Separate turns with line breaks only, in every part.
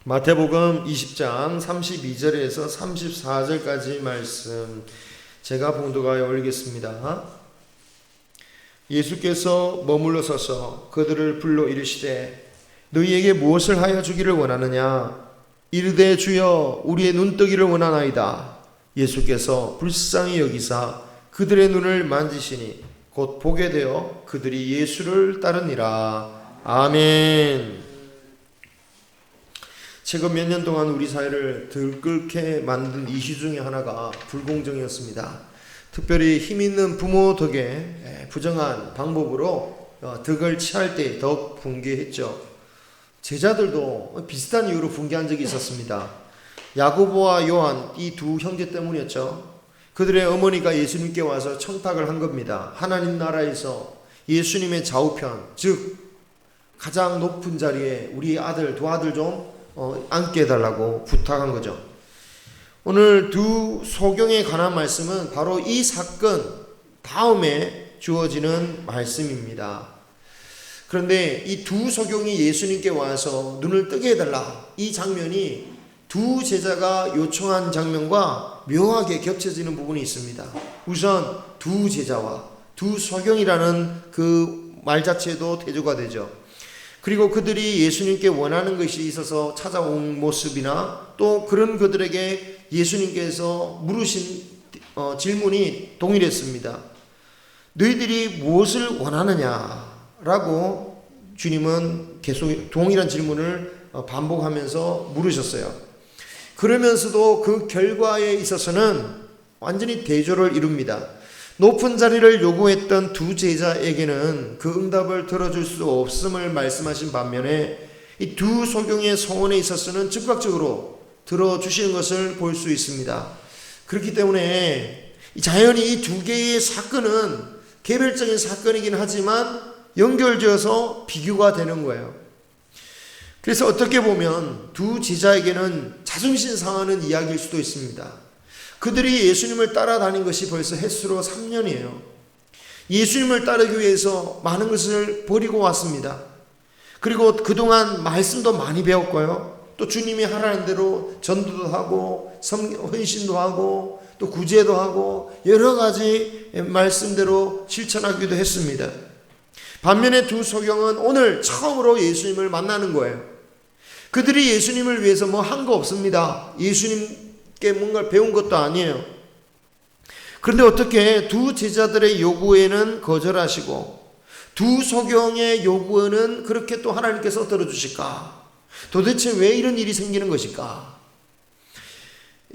마태복음 20장 32절에서 34절까지 말씀 제가 봉독하여 올리겠습니다. 예수께서 머물러 서서 그들을 불러 이르시되 너희에게 무엇을 하여 주기를 원하느냐? 이르되 주여 우리의 눈뜨기를 원하나이다. 예수께서 불쌍히 여기사 그들의 눈을 만지시니 곧 보게 되어 그들이 예수를 따르니라. 아멘. 최근 몇 년 동안 우리 사회를 들끓게 만든 이슈 중에 하나가 불공정이었습니다. 특별히 힘 있는 부모 덕에 부정한 방법으로 덕을 취할 때 더욱 분개했죠. 제자들도 비슷한 이유로 분개한 적이 있었습니다. 야고보와 요한 이 두 형제 때문이었죠. 그들의 어머니가 예수님께 와서 청탁을 한 겁니다. 하나님 나라에서 예수님의 좌우편, 즉 가장 높은 자리에 우리 아들, 두 아들 좀 앉게 해달라고 부탁한 거죠. 오늘 두 소경에 관한 말씀은 바로 이 사건 다음에 주어지는 말씀입니다. 그런데 이 두 소경이 예수님께 와서 눈을 뜨게 해달라, 이 장면이 두 제자가 요청한 장면과 묘하게 겹쳐지는 부분이 있습니다. 우선 두 제자와 두 소경이라는 그 말 자체도 대조가 되죠. 그리고 그들이 예수님께 원하는 것이 있어서 찾아온 모습이나 또 그런 그들에게 예수님께서 물으신 질문이 동일했습니다. 너희들이 무엇을 원하느냐라고 주님은 계속 동일한 질문을 반복하면서 물으셨어요. 그러면서도 그 결과에 있어서는 완전히 대조를 이룹니다. 높은 자리를 요구했던 두 제자에게는 그 응답을 들어줄 수 없음을 말씀하신 반면에 이 두 소경의 소원에 있어서는 즉각적으로 들어주시는 것을 볼 수 있습니다. 그렇기 때문에 자연히 이 두 개의 사건은 개별적인 사건이긴 하지만 연결되어서 비교가 되는 거예요. 그래서 어떻게 보면 두 제자에게는 자존심 상하는 이야기일 수도 있습니다. 그들이 예수님을 따라다닌 것이 벌써 햇수로 3년이에요. 예수님을 따르기 위해서 많은 것을 버리고 왔습니다. 그리고 그동안 말씀도 많이 배웠고요. 또 주님이 하라는 대로 전도도 하고 헌신도 하고 또 구제도 하고 여러 가지 말씀대로 실천하기도 했습니다. 반면에 두 소경은 오늘 처음으로 예수님을 만나는 거예요. 그들이 예수님을 위해서 뭐 한 거 없습니다. 예수님께 뭔가를 배운 것도 아니에요. 그런데 어떻게 두 제자들의 요구에는 거절하시고 두 소경의 요구에는 그렇게 또 하나님께서 들어주실까? 도대체 왜 이런 일이 생기는 것일까?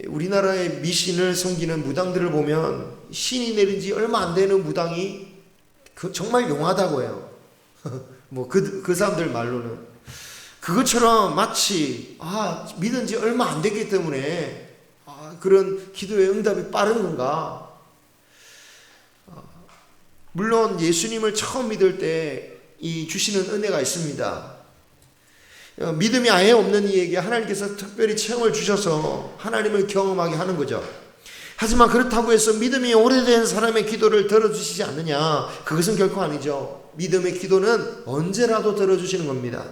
우리나라의 미신을 섬기는 무당들을 보면 신이 내린 지 얼마 안 되는 무당이 정말 용하다고 해요. 뭐 그 사람들 말로는. 그것처럼 마치 믿은 지 얼마 안 됐기 때문에 그런 기도의 응답이 빠른 건가? 물론 예수님을 처음 믿을 때 이 주시는 은혜가 있습니다. 믿음이 아예 없는 이에게 하나님께서 특별히 체험을 주셔서 하나님을 경험하게 하는 거죠. 하지만 그렇다고 해서 믿음이 오래된 사람의 기도를 들어주시지 않느냐? 그것은 결코 아니죠. 믿음의 기도는 언제라도 들어주시는 겁니다.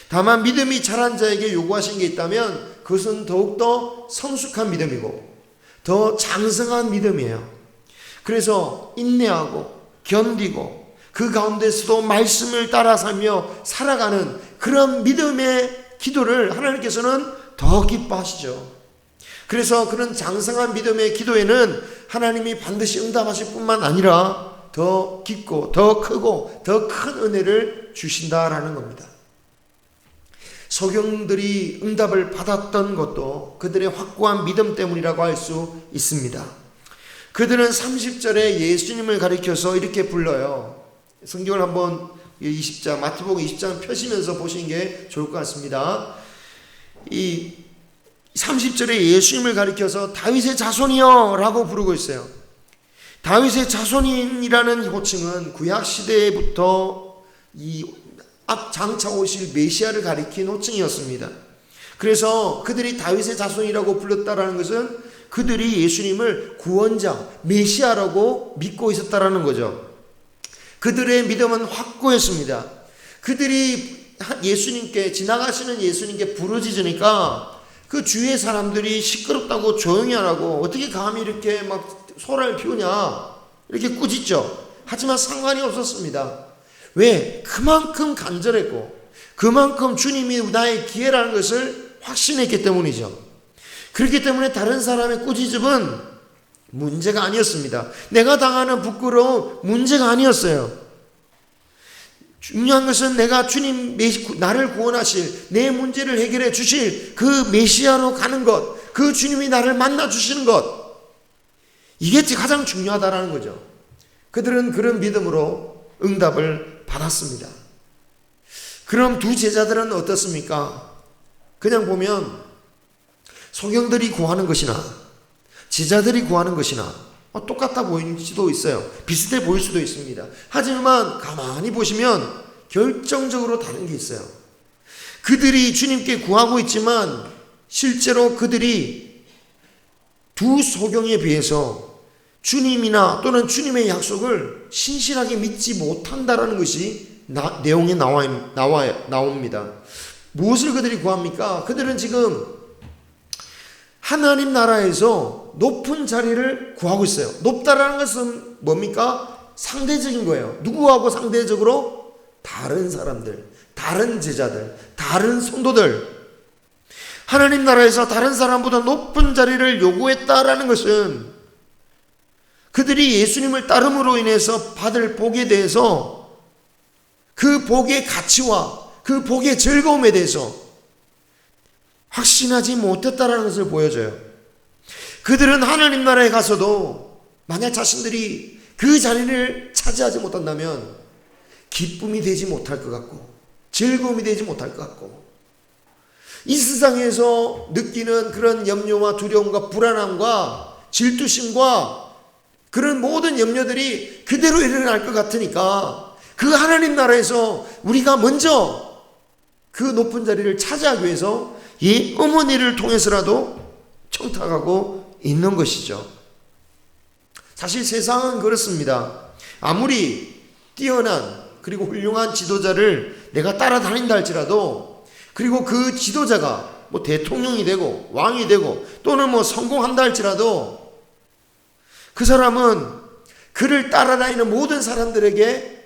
다만 믿음이 자란 자에게 요구하신 게 있다면 그것은 더욱더 성숙한 믿음이고 더 장성한 믿음이에요. 그래서 인내하고 견디고 그 가운데서도 말씀을 따라 살며 살아가는 그런 믿음의 기도를 하나님께서는 더 기뻐하시죠. 그래서 그런 장성한 믿음의 기도에는 하나님이 반드시 응답하실 뿐만 아니라 더 깊고 더 크고 더 큰 은혜를 주신다라는 겁니다. 소경들이 응답을 받았던 것도 그들의 확고한 믿음 때문이라고 할 수 있습니다. 그들은 30절에 예수님을 가리켜서 이렇게 불러요. 성경을 한번 20장, 마태복음 20장 펴시면서 보시는 게 좋을 것 같습니다. 이 30절에 예수님을 가리켜서 다윗의 자손이여 라고 부르고 있어요. 다윗의 자손이라는 호칭은 구약시대부터 장차 오실 메시아를 가리킨 호칭이었습니다. 그래서 그들이 다윗의 자손이라고 불렀다라는 것은 그들이 예수님을 구원자, 메시아라고 믿고 있었다라는 거죠. 그들의 믿음은 확고했습니다. 그들이 예수님께, 지나가시는 예수님께 부르짖으니까 그 주위의 사람들이 시끄럽다고 조용히 하라고, 어떻게 감히 이렇게 막 소란을 피우냐 이렇게 꾸짖죠. 하지만 상관이 없었습니다. 왜? 그만큼 간절했고 그만큼 주님이 나의 기회라는 것을 확신했기 때문이죠. 그렇기 때문에 다른 사람의 꾸짖음은 문제가 아니었습니다. 내가 당하는 부끄러움 문제가 아니었어요. 중요한 것은 내가 주님, 나를 구원하실, 내 문제를 해결해 주실 그 메시아로 가는 것, 그 주님이 나를 만나 주시는 것, 이게 가장 중요하다라는 거죠. 그들은 그런 믿음으로 응답을 받았습니다. 그럼 두 제자들은 어떻습니까? 그냥 보면 소경들이 구하는 것이나 제자들이 구하는 것이나 똑같아 보일 수도 있어요. 비슷해 보일 수도 있습니다. 하지만 가만히 보시면 결정적으로 다른 게 있어요. 그들이 주님께 구하고 있지만 실제로 그들이 두 소경에 비해서 주님이나 또는 주님의 약속을 신실하게 믿지 못한다라는 것이 내용에 나옵니다. 무엇을 그들이 구합니까? 그들은 지금 하나님 나라에서 높은 자리를 구하고 있어요. 높다라는 것은 뭡니까? 상대적인 거예요. 누구하고 상대적으로? 다른 사람들, 다른 제자들, 다른 성도들. 하나님 나라에서 다른 사람보다 높은 자리를 요구했다라는 것은 그들이 예수님을 따름으로 인해서 받을 복에 대해서, 그 복의 가치와 그 복의 즐거움에 대해서 확신하지 못했다라는 것을 보여줘요. 그들은 하나님 나라에 가서도 만약 자신들이 그 자리를 차지하지 못한다면 기쁨이 되지 못할 것 같고 즐거움이 되지 못할 것 같고, 이 세상에서 느끼는 그런 염려와 두려움과 불안함과 질투심과 그런 모든 염려들이 그대로 일어날 것 같으니까 그 하나님 나라에서 우리가 먼저 그 높은 자리를 차지하기 위해서 이 어머니를 통해서라도 청탁하고 있는 것이죠. 사실 세상은 그렇습니다. 아무리 뛰어난 그리고 훌륭한 지도자를 내가 따라다닌다 할지라도, 그리고 그 지도자가 뭐 대통령이 되고 왕이 되고 또는 뭐 성공한다 할지라도 그 사람은 그를 따라다니는 모든 사람들에게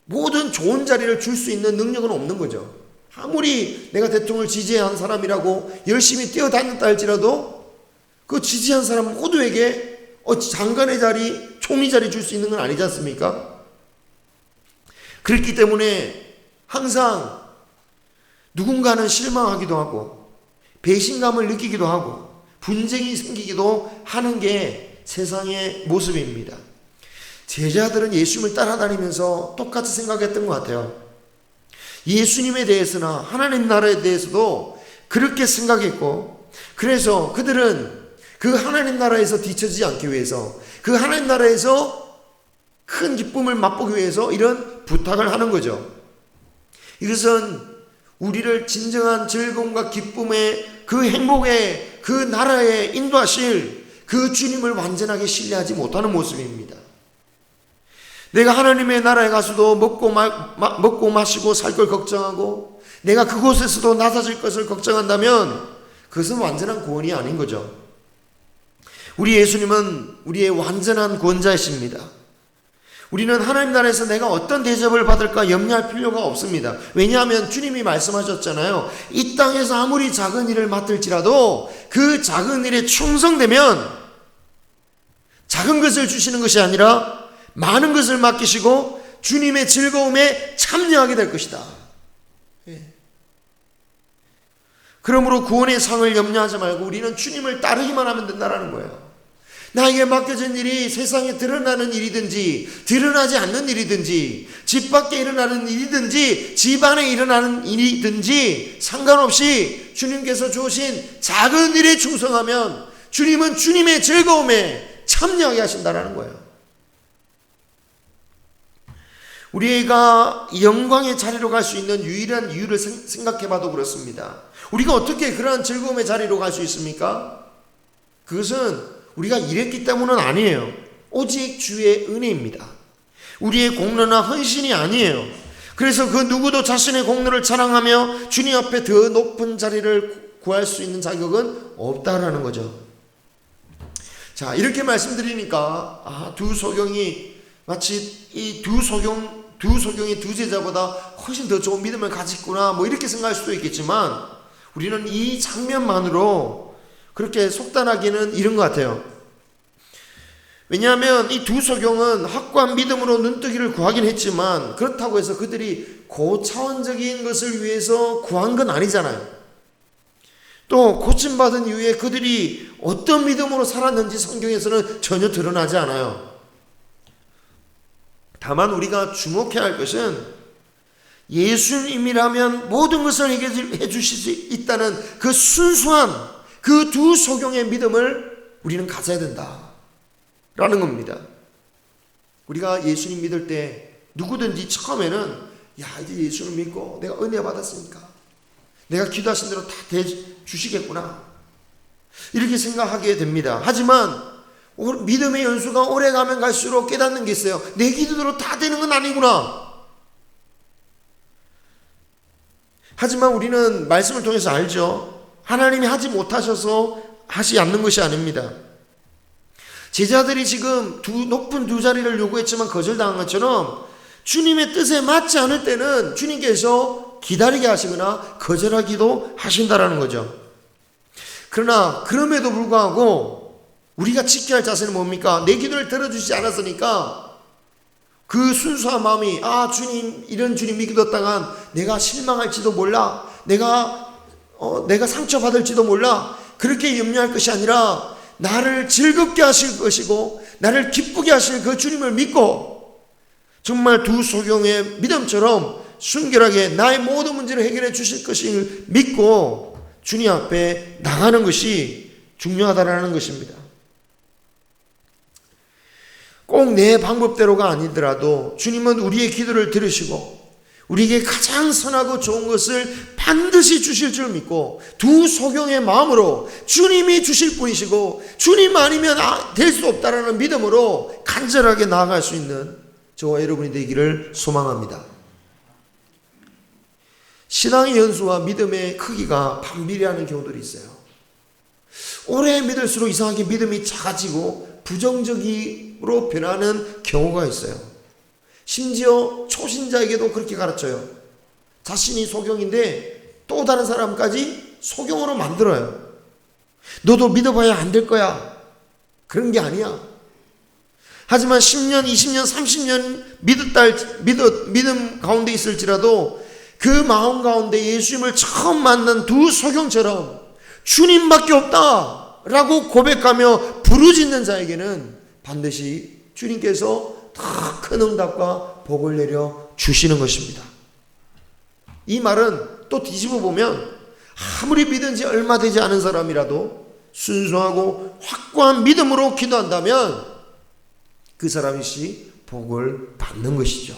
모든 좋은 자리를 줄 수 있는 능력은 없는 거죠. 아무리 내가 대통령을 지지한 사람이라고 열심히 뛰어다녔다 할지라도 그 지지한 사람 모두에게 장관의 자리, 총리 자리 줄 수 있는 건 아니지 않습니까? 그렇기 때문에 항상 누군가는 실망하기도 하고 배신감을 느끼기도 하고 분쟁이 생기기도 하는 게 세상의 모습입니다. 제자들은 예수님을 따라다니면서 똑같이 생각했던 것 같아요. 예수님에 대해서나 하나님 나라에 대해서도 그렇게 생각했고, 그래서 그들은 그 하나님 나라에서 뒤처지지 않기 위해서, 그 하나님 나라에서 큰 기쁨을 맛보기 위해서 이런 부탁을 하는 거죠. 이것은 우리를 진정한 즐거움과 기쁨의 그 행복의 그 나라에 인도하실 그 주님을 완전하게 신뢰하지 못하는 모습입니다. 내가 하나님의 나라에 가서도 먹고 마시고 살 걸 걱정하고 내가 그곳에서도 낮아질 것을 걱정한다면 그것은 완전한 구원이 아닌 거죠. 우리 예수님은 우리의 완전한 구원자이십니다. 우리는 하나님 나라에서 내가 어떤 대접을 받을까 염려할 필요가 없습니다. 왜냐하면 주님이 말씀하셨잖아요. 이 땅에서 아무리 작은 일을 맡을지라도 그 작은 일에 충성되면 작은 것을 주시는 것이 아니라 많은 것을 맡기시고 주님의 즐거움에 참여하게 될 것이다. 그러므로 구원의 상을 염려하지 말고 우리는 주님을 따르기만 하면 된다는 거예요. 나에게 맡겨진 일이 세상에 드러나는 일이든지 드러나지 않는 일이든지 집 밖에 일어나는 일이든지 집 안에 일어나는 일이든지 상관없이 주님께서 주신 작은 일에 충성하면 주님은 주님의 즐거움에 참여하게 하신다는 거예요. 우리가 영광의 자리로 갈 수 있는 유일한 이유를 생각해봐도 그렇습니다. 우리가 어떻게 그러한 즐거움의 자리로 갈 수 있습니까? 그것은 우리가 일했기 때문은 아니에요. 오직 주의 은혜입니다. 우리의 공로나 헌신이 아니에요. 그래서 그 누구도 자신의 공로를 자랑하며 주님 앞에 더 높은 자리를 구할 수 있는 자격은 없다라는 거죠. 자, 이렇게 말씀드리니까 두 소경이 마치 이 두 소경이 두 제자보다 훨씬 더 좋은 믿음을 가졌구나 뭐 이렇게 생각할 수도 있겠지만, 우리는 이 장면만으로 그렇게 속단하기는 이른 것 같아요. 왜냐하면 이 두 소경은 확고한 믿음으로 눈뜨기를 구하긴 했지만, 그렇다고 해서 그들이 고차원적인 것을 위해서 구한 건 아니잖아요. 또 고침받은 이후에 그들이 어떤 믿음으로 살았는지 성경에서는 전혀 드러나지 않아요. 다만 우리가 주목해야 할 것은 예수님이라면 모든 것을 해결해 주실 수 있다는 그 순수한 그 두 소경의 믿음을 우리는 가져야 된다라는 겁니다. 우리가 예수님 믿을 때 누구든지 처음에는 이제 예수를 믿고 내가 은혜 받았으니까 내가 기도하신 대로 다 주시겠구나 이렇게 생각하게 됩니다. 하지만 믿음의 연수가 오래가면 갈수록 깨닫는 게 있어요. 내 기도대로 다 되는 건 아니구나. 하지만 우리는 말씀을 통해서 알죠. 하나님이 하지 못하셔서 하지 않는 것이 아닙니다. 제자들이 지금 높은 두 자리를 요구했지만 거절당한 것처럼 주님의 뜻에 맞지 않을 때는 주님께서 기다리게 하시거나 거절하기도 하신다라는 거죠. 그러나 그럼에도 불구하고 우리가 지켜야 할 자세는 뭡니까? 내 기도를 들어주시지 않았으니까 그 순수한 마음이 주님, 이런 주님 믿었다간 내가 실망할지도 몰라, 내가 상처받을지도 몰라, 그렇게 염려할 것이 아니라 나를 즐겁게 하실 것이고 나를 기쁘게 하실 그 주님을 믿고 정말 두 소경의 믿음처럼 순결하게 나의 모든 문제를 해결해 주실 것을 믿고 주님 앞에 나가는 것이 중요하다라는 것입니다. 꼭 내 방법대로가 아니더라도 주님은 우리의 기도를 들으시고 우리에게 가장 선하고 좋은 것을 반드시 주실 줄 믿고 두 소경의 마음으로 주님이 주실 분이시고 주님 아니면 될 수 없다라는 믿음으로 간절하게 나아갈 수 있는 저와 여러분이 되기를 소망합니다. 신앙의 연수와 믿음의 크기가 반비례하는 경우들이 있어요. 오래 믿을수록 이상하게 믿음이 작아지고 부정적으로 변하는 경우가 있어요. 심지어 초신자에게도 그렇게 가르쳐요. 자신이 소경인데 또 다른 사람까지 소경으로 만들어요. 너도 믿어봐야 안 될 거야. 그런 게 아니야. 하지만 10년, 20년, 30년 믿음 가운데 있을지라도 그 마음 가운데 예수님을 처음 만난 두 소경처럼 주님밖에 없다라고 고백하며 부르짖는 자에게는 반드시 주님께서 더 큰 응답과 복을 내려 주시는 것입니다. 이 말은 또 뒤집어 보면 아무리 믿은 지 얼마 되지 않은 사람이라도 순수하고 확고한 믿음으로 기도한다면 그 사람이 복을 받는 것이죠.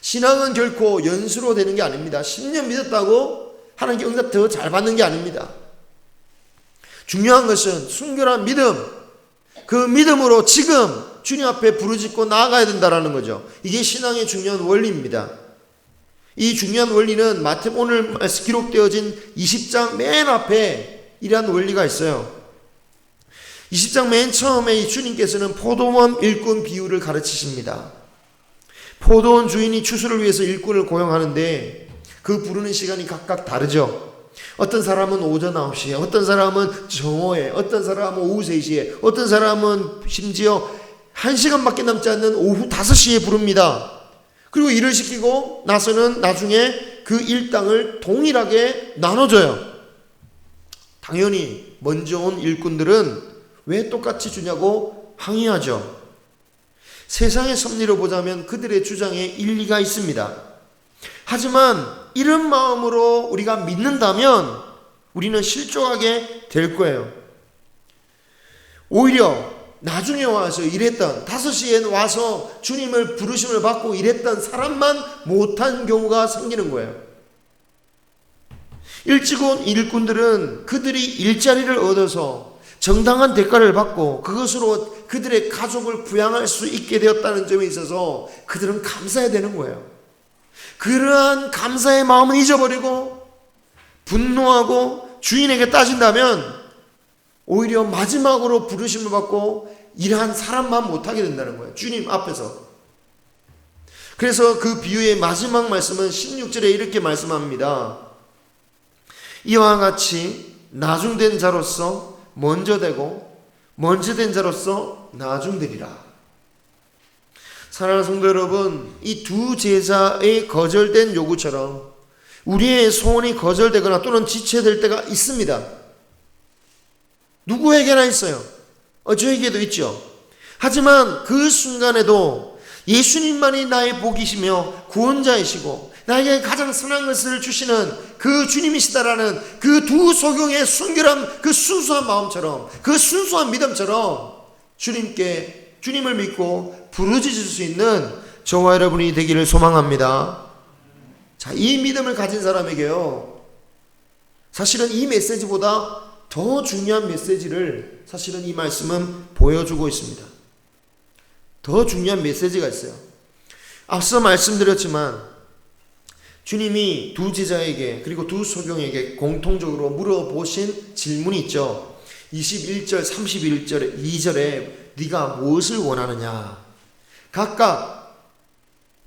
신앙은 결코 연수로 되는 게 아닙니다. 10년 믿었다고 하나님께 응답 더 잘 받는 게 아닙니다. 중요한 것은 순결한 믿음, 그 믿음으로 지금 주님 앞에 부르짖고 나아가야 된다는 거죠. 이게 신앙의 중요한 원리입니다. 이 중요한 원리는 오늘 기록되어진 20장 맨 앞에 이러한 원리가 있어요. 20장 맨 처음에 이 주님께서는 포도원 일꾼 비유를 가르치십니다. 포도원 주인이 추수를 위해서 일꾼을 고용하는데 그 부르는 시간이 각각 다르죠. 어떤 사람은 오전 9시에, 어떤 사람은 정오에, 어떤 사람은 오후 3시에, 어떤 사람은 심지어 1시간밖에 남지 않는 오후 5시에 부릅니다. 그리고 일을 시키고 나서는 나중에 그 일당을 동일하게 나눠줘요. 당연히 먼저 온 일꾼들은 왜 똑같이 주냐고 항의하죠. 세상의 섭리로 보자면 그들의 주장에 일리가 있습니다. 하지만 이런 마음으로 우리가 믿는다면 우리는 실족하게 될 거예요. 오히려 나중에 와서 일했던 5시에 와서 주님을 부르심을 받고 일했던 사람만 못한 경우가 생기는 거예요. 일찍 온 일꾼들은 그들이 일자리를 얻어서 정당한 대가를 받고 그것으로 그들의 가족을 부양할 수 있게 되었다는 점에 있어서 그들은 감사해야 되는 거예요. 그러한 감사의 마음은 잊어버리고 분노하고 주인에게 따진다면 오히려 마지막으로 부르심을 받고 일한 사람만 못하게 된다는 거예요. 주님 앞에서. 그래서 그 비유의 마지막 말씀은 16절에 이렇게 말씀합니다. 이와 같이 나중된 자로서 먼저 되고 먼저 된 자로서 나중되리라. 사랑하는 성도 여러분, 이 두 제자의 거절된 요구처럼 우리의 소원이 거절되거나 또는 지체될 때가 있습니다. 누구에게나 있어요. 저에게도 있죠. 하지만 그 순간에도 예수님만이 나의 복이시며 구원자이시고 나에게 가장 선한 것을 주시는 그 주님이시다라는 그 두 소경의 순결한 그 순수한 마음처럼, 그 순수한 믿음처럼 주님을 믿고 부르짖을 수 있는 저와 여러분이 되기를 소망합니다. 자, 이 믿음을 가진 사람에게요, 사실은 이 메시지보다 더 중요한 메시지를 사실은 이 말씀은 보여주고 있습니다. 더 중요한 메시지가 있어요. 앞서 말씀드렸지만 주님이 두 제자에게 그리고 두 소경에게 공통적으로 물어보신 질문이 있죠. 21절, 31절, 2절에 네가 무엇을 원하느냐. 각각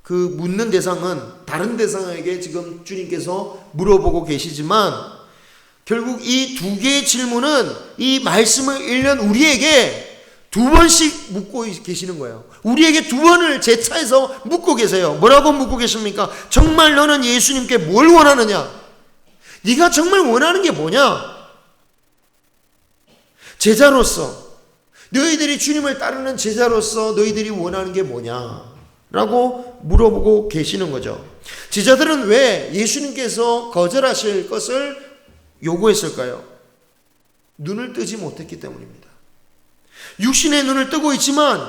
그 묻는 대상은 다른 대상에게 지금 주님께서 물어보고 계시지만 결국 이 두 개의 질문은 이 말씀을 읽는 우리에게 두 번씩 묻고 계시는 거예요. 우리에게 두 번을 재차해서 묻고 계세요. 뭐라고 묻고 계십니까? 정말 너는 예수님께 뭘 원하느냐? 네가 정말 원하는 게 뭐냐? 제자로서, 너희들이 주님을 따르는 제자로서 너희들이 원하는 게 뭐냐? 라고 물어보고 계시는 거죠. 제자들은 왜 예수님께서 거절하실 것을 요구했을까요? 눈을 뜨지 못했기 때문입니다. 육신의 눈을 뜨고 있지만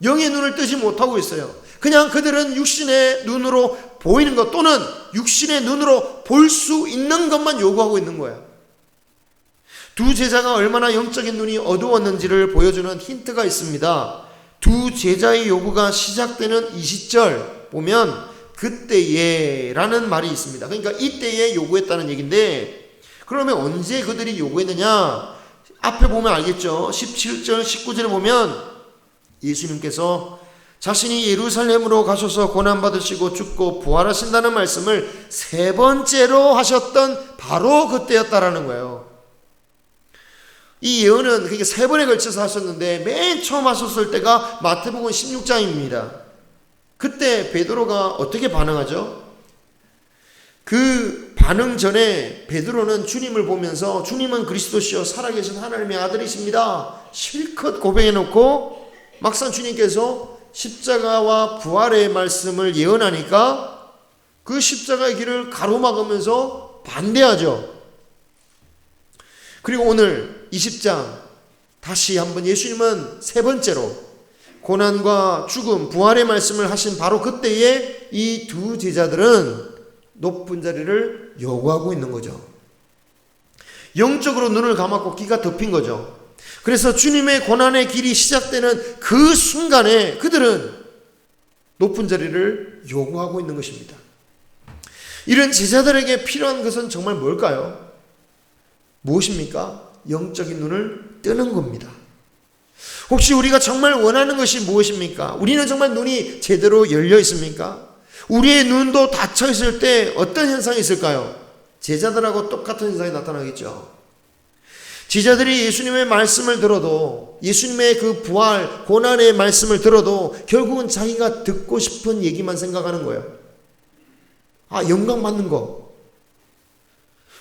영의 눈을 뜨지 못하고 있어요. 그냥 그들은 육신의 눈으로 보이는 것 또는 육신의 눈으로 볼 수 있는 것만 요구하고 있는 거예요. 두 제자가 얼마나 영적인 눈이 어두웠는지를 보여주는 힌트가 있습니다. 두 제자의 요구가 시작되는 20절 보면 그때에 라는 말이 있습니다. 그러니까 이때에 요구했다는 얘기인데, 그러면 언제 그들이 요구했느냐? 앞에 보면 알겠죠. 17절 19절에 보면 예수님께서 자신이 예루살렘으로 가셔서 고난받으시고 죽고 부활하신다는 말씀을 세 번째로 하셨던 바로 그때였다라는 거예요. 이 예언은 그게 세 번에 걸쳐서 하셨는데 맨 처음 하셨을 때가 마태복음 16장입니다. 그때 베드로가 어떻게 반응하죠? 그 반응 전에 베드로는 주님을 보면서 주님은 그리스도시요 살아계신 하나님의 아들이십니다 실컷 고백해놓고 막상 주님께서 십자가와 부활의 말씀을 예언하니까 그 십자가의 길을 가로막으면서 반대하죠. 그리고 오늘 20장 다시 한번 예수님은 세 번째로 고난과 죽음, 부활의 말씀을 하신 바로 그때에 이 두 제자들은 높은 자리를 요구하고 있는 거죠. 영적으로 눈을 감았고 귀가 덮인 거죠. 그래서 주님의 고난의 길이 시작되는 그 순간에 그들은 높은 자리를 요구하고 있는 것입니다. 이런 제자들에게 필요한 것은 정말 뭘까요? 무엇입니까? 영적인 눈을 뜨는 겁니다. 혹시 우리가 정말 원하는 것이 무엇입니까? 우리는 정말 눈이 제대로 열려 있습니까? 우리의 눈도 닫혀 있을 때 어떤 현상이 있을까요? 제자들하고 똑같은 현상이 나타나겠죠. 제자들이 예수님의 말씀을 들어도, 예수님의 그 부활, 고난의 말씀을 들어도 결국은 자기가 듣고 싶은 얘기만 생각하는 거예요. 영광 받는 거.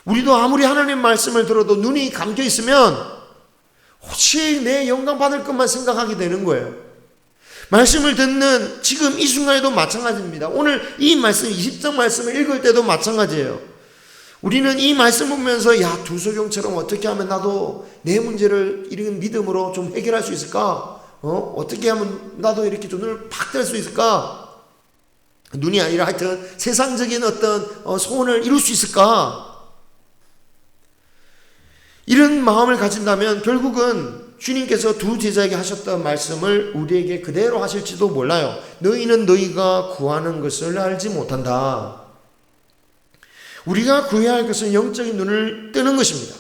우리도 아무리 하나님 말씀을 들어도 눈이 감겨 있으면 혹시 내 영광 받을 것만 생각하게 되는 거예요. 말씀을 듣는 지금 이 순간에도 마찬가지입니다. 오늘 이 말씀 20장 말씀을 읽을 때도 마찬가지예요. 우리는 이 말씀 보면서 두 소경처럼 어떻게 하면 나도 내 문제를 이런 믿음으로 좀 해결할 수 있을까? 어떻게 하면 나도 이렇게 좀 눈을 팍 뗄 수 있을까? 눈이 아니라 하여튼 세상적인 어떤 소원을 이룰 수 있을까? 이런 마음을 가진다면 결국은 주님께서 두 제자에게 하셨던 말씀을 우리에게 그대로 하실지도 몰라요. 너희는 너희가 구하는 것을 알지 못한다. 우리가 구해야 할 것은 영적인 눈을 뜨는 것입니다.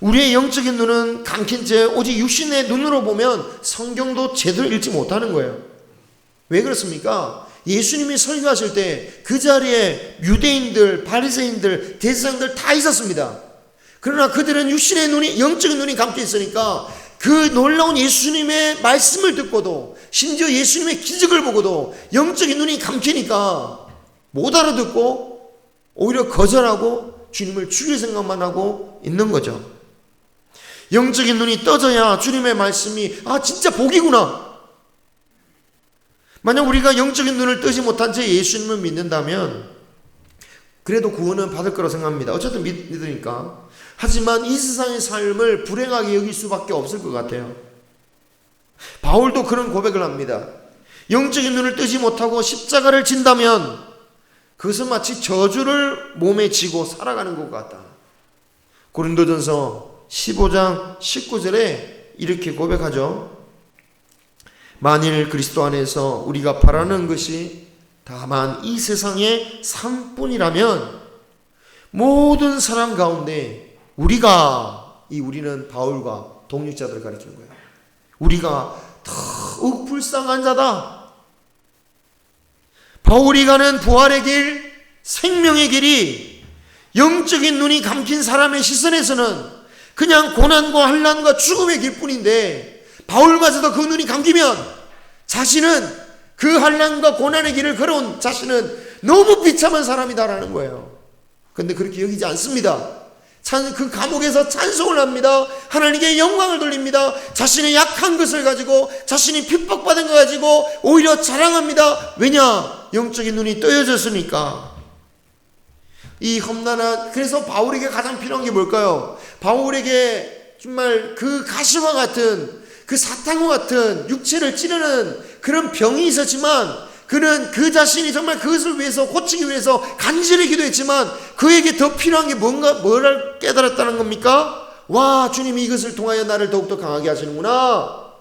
우리의 영적인 눈은 감긴 채 오직 육신의 눈으로 보면 성경도 제대로 읽지 못하는 거예요. 왜 그렇습니까? 예수님이 설교하실 때 그 자리에 유대인들, 바리새인들, 대제사장들 다 있었습니다. 그러나 그들은 육신의 눈이, 영적인 눈이 감겨 있으니까 그 놀라운 예수님의 말씀을 듣고도, 심지어 예수님의 기적을 보고도 영적인 눈이 감기니까 못 알아듣고 오히려 거절하고 주님을 죽일 생각만 하고 있는 거죠. 영적인 눈이 떠져야 주님의 말씀이 진짜 복이구나. 만약 우리가 영적인 눈을 뜨지 못한 채 예수님을 믿는다면 그래도 구원은 받을 거라고 생각합니다. 어쨌든 믿으니까. 하지만 이 세상의 삶을 불행하게 여길 수밖에 없을 것 같아요. 바울도 그런 고백을 합니다. 영적인 눈을 뜨지 못하고 십자가를 진다면 그것은 마치 저주를 몸에 지고 살아가는 것 같다. 고린도전서 15장 19절에 이렇게 고백하죠. 만일 그리스도 안에서 우리가 바라는 것이 다만 이 세상의 삶뿐이라면 모든 사람 가운데 우리는 바울과 동역자들을 가리키는 거예요. 우리가 더욱 불쌍한 자다. 바울이 가는 부활의 길, 생명의 길이 영적인 눈이 감긴 사람의 시선에서는 그냥 고난과 환난과 죽음의 길뿐인데, 바울마저도 그 눈이 감기면 자신은 그 환난과 고난의 길을 걸어온 자신은 너무 비참한 사람이다라는 거예요. 그런데 그렇게 여기지 않습니다. 그 감옥에서 찬송을 합니다. 하나님께 영광을 돌립니다. 자신의 약한 것을 가지고, 자신이 핍박받은 것 가지고 오히려 자랑합니다. 왜냐? 영적인 눈이 떠여졌으니까. 이 험난한, 그래서 바울에게 가장 필요한 게 뭘까요? 바울에게 정말 그 가시와 같은, 그 사탄과 같은 육체를 찌르는 그런 병이 있었지만, 그는 그 자신이 정말 그것을 위해서, 고치기 위해서 간절히 기도했지만 그에게 더 필요한 게 뭐를 깨달았다는 겁니까? 와, 주님이 이것을 통하여 나를 더욱더 강하게 하시는구나.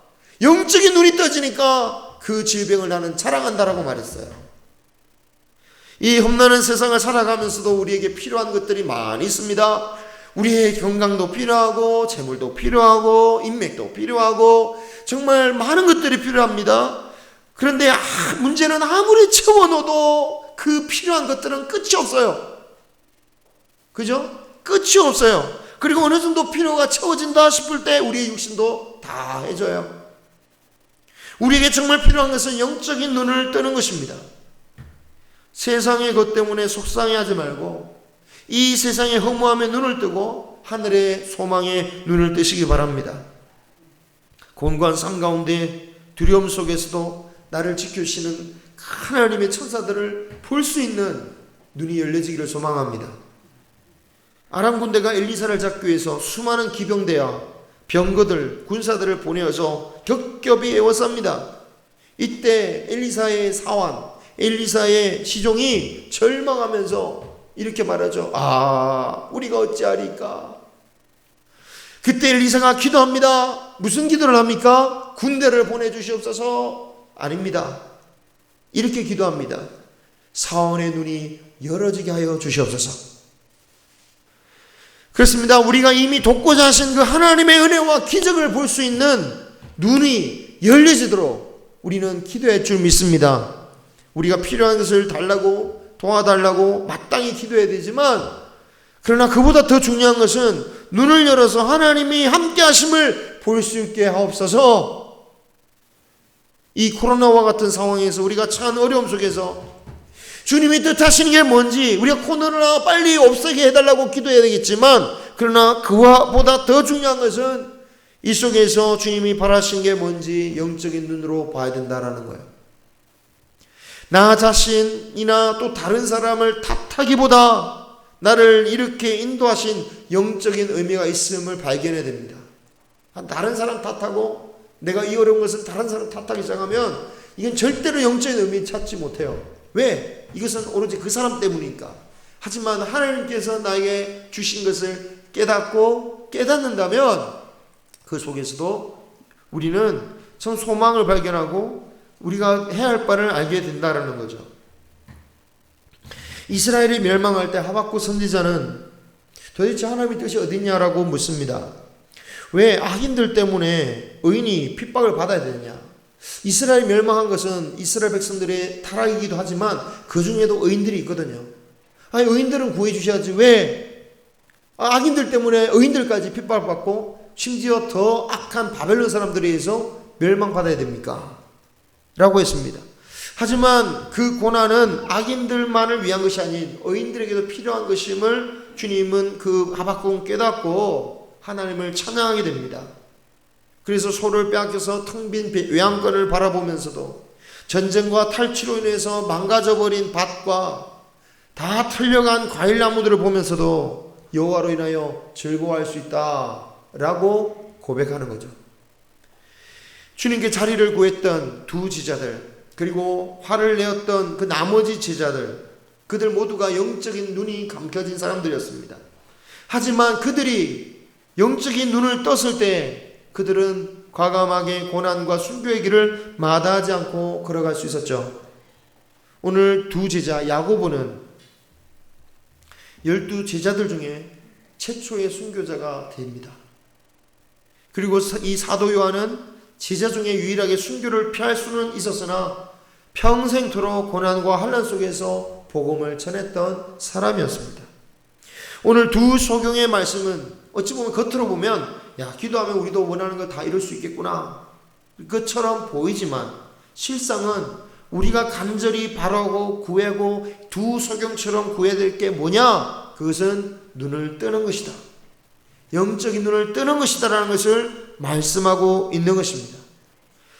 영적인 눈이 떠지니까 그 질병을 나는 자랑한다라고 말했어요. 이 험난한 세상을 살아가면서도 우리에게 필요한 것들이 많이 있습니다. 우리의 건강도 필요하고, 재물도 필요하고, 인맥도 필요하고, 정말 많은 것들이 필요합니다. 그런데 문제는 아무리 채워넣어도 그 필요한 것들은 끝이 없어요. 그죠? 끝이 없어요. 그리고 어느 정도 필요가 채워진다 싶을 때 우리의 육신도 다 해줘요. 우리에게 정말 필요한 것은 영적인 눈을 뜨는 것입니다. 세상의 것 때문에 속상해하지 말고 이 세상의 허무함에 눈을 뜨고 하늘의 소망에 눈을 뜨시기 바랍니다. 곤고한 삶 가운데 두려움 속에서도 나를 지켜주시는 하나님의 천사들을 볼 수 있는 눈이 열려지기를 소망합니다. 아람 군대가 엘리사를 잡기 위해서 수많은 기병대와 병거들, 군사들을 보내어서 겹겹이 에워쌉니다. 이때 엘리사의 사환, 엘리사의 시종이 절망하면서 이렇게 말하죠. 우리가 어찌하리까? 그때 엘리사가 기도합니다. 무슨 기도를 합니까? 군대를 보내주시옵소서. 아닙니다. 이렇게 기도합니다. 사원의 눈이 열어지게 하여 주시옵소서. 그렇습니다. 우리가 이미 돕고자 하신 그 하나님의 은혜와 기적을 볼 수 있는 눈이 열려지도록 우리는 기도할 줄 믿습니다. 우리가 필요한 것을 달라고, 도와달라고 마땅히 기도해야 되지만, 그러나 그보다 더 중요한 것은 눈을 열어서 하나님이 함께 하심을 볼 수 있게 하옵소서. 이 코로나와 같은 상황에서 우리가 처한 어려움 속에서 주님이 뜻하시는 게 뭔지, 우리가 코로나 빨리 없애게 해달라고 기도해야 되겠지만, 그러나 그와 보다 더 중요한 것은 이 속에서 주님이 바라시는 게 뭔지 영적인 눈으로 봐야 된다라는 거예요. 나 자신이나 또 다른 사람을 탓하기보다 나를 이렇게 인도하신 영적인 의미가 있음을 발견해야 됩니다. 다른 사람 탓하고 내가 이 어려운 것을 다른 사람 탓하기 시작하면 이건 절대로 영적인 의미 찾지 못해요. 왜? 이것은 오로지 그 사람 때문이니까. 하지만 하나님께서 나에게 주신 것을 깨닫고 깨닫는다면 그 속에서도 우리는 참 소망을 발견하고 우리가 해야 할 바를 알게 된다라는 거죠. 이스라엘이 멸망할 때 하박국 선지자는 도대체 하나님의 뜻이 어딨냐라고 묻습니다. 왜 악인들 때문에 의인이 핍박을 받아야 되느냐? 이스라엘이 멸망한 것은 이스라엘 백성들의 타락이기도 하지만 그 중에도 의인들이 있거든요. 아니, 의인들은 구해 주셔야지 왜 악인들 때문에 의인들까지 핍박을 받고 심지어 더 악한 바벨론 사람들에 의해서 멸망받아야 됩니까? 라고 했습니다. 하지만 그 고난은 악인들만을 위한 것이 아닌 의인들에게도 필요한 것임을 주님은 그 하박국은 깨닫고 하나님을 찬양하게 됩니다. 그래서 소를 빼앗겨서 텅 빈 외양간을 바라보면서도 전쟁과 탈취로 인해서 망가져버린 밭과 다 털려간 과일나무들을 보면서도 여호와로 인하여 즐거워할 수 있다라고 고백하는 거죠. 주님께 자리를 구했던 두 제자들, 그리고 화를 내었던 그 나머지 제자들, 그들 모두가 영적인 눈이 감겨진 사람들이었습니다. 하지만 그들이 영적인 눈을 떴을 때 그들은 과감하게 고난과 순교의 길을 마다하지 않고 걸어갈 수 있었죠. 오늘 두 제자 야고보는 12제자들 중에 최초의 순교자가 됩니다. 그리고 이 사도 요한은 제자 중에 유일하게 순교를 피할 수는 있었으나 평생토록 고난과 환난 속에서 복음을 전했던 사람이었습니다. 오늘 두 소경의 말씀은 어찌 보면 겉으로 보면 기도하면 우리도 원하는 걸 다 이룰 수 있겠구나 그것처럼 보이지만 실상은 우리가 간절히 바라고 구하고 두 소경처럼 구해야 될 게 뭐냐? 그것은 눈을 뜨는 것이다. 영적인 눈을 뜨는 것이다 라는 것을 말씀하고 있는 것입니다.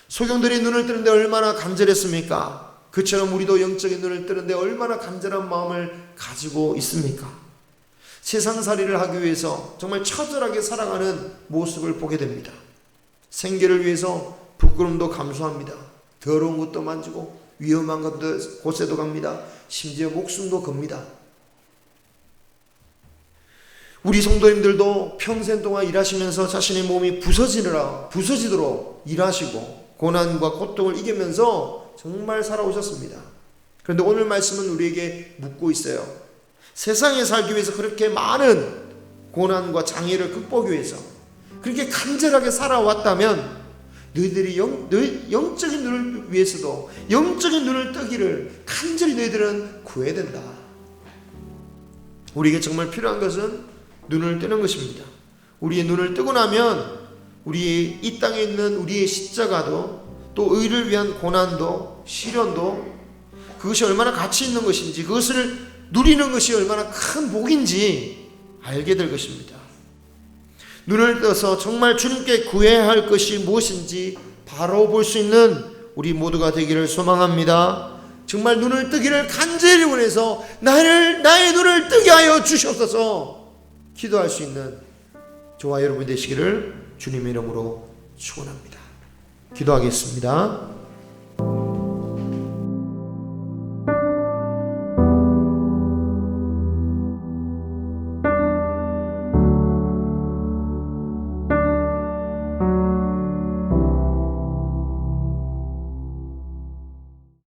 소경들이 눈을 뜨는데 얼마나 간절했습니까? 그처럼 우리도 영적인 눈을 뜨는데 얼마나 간절한 마음을 가지고 있습니까? 세상살이를 하기 위해서 정말 처절하게 살아가는 모습을 보게 됩니다. 생계를 위해서 부끄럼도 감수합니다. 더러운 것도 만지고 위험한 곳에도 갑니다. 심지어 목숨도 겁니다. 우리 성도님들도 평생 동안 일하시면서 자신의 몸이 부서지도록 일하시고 고난과 고통을 이기면서 정말 살아오셨습니다. 그런데 오늘 말씀은 우리에게 묻고 있어요. 세상에 살기 위해서 그렇게 많은 고난과 장애를 극복하기 위해서 그렇게 간절하게 살아왔다면 너희들이 영적인 눈을 위해서도 영적인 눈을 뜨기를 간절히 너희들은 구해야 된다. 우리에게 정말 필요한 것은 눈을 뜨는 것입니다. 우리의 눈을 뜨고 나면 우리의 이 땅에 있는 우리의 십자가도 또 의를 위한 고난도 시련도 그것이 얼마나 가치 있는 것인지 그것을 누리는 것이 얼마나 큰 복인지 알게 될 것입니다. 눈을 떠서 정말 주님께 구해야 할 것이 무엇인지 바로 볼 수 있는 우리 모두가 되기를 소망합니다. 정말 눈을 뜨기를 간절히 원해서 나의 눈을 뜨게 하여 주시옵소서 기도할 수 있는 저와 여러분 되시기를 주님의 이름으로 축원합니다. 기도하겠습니다.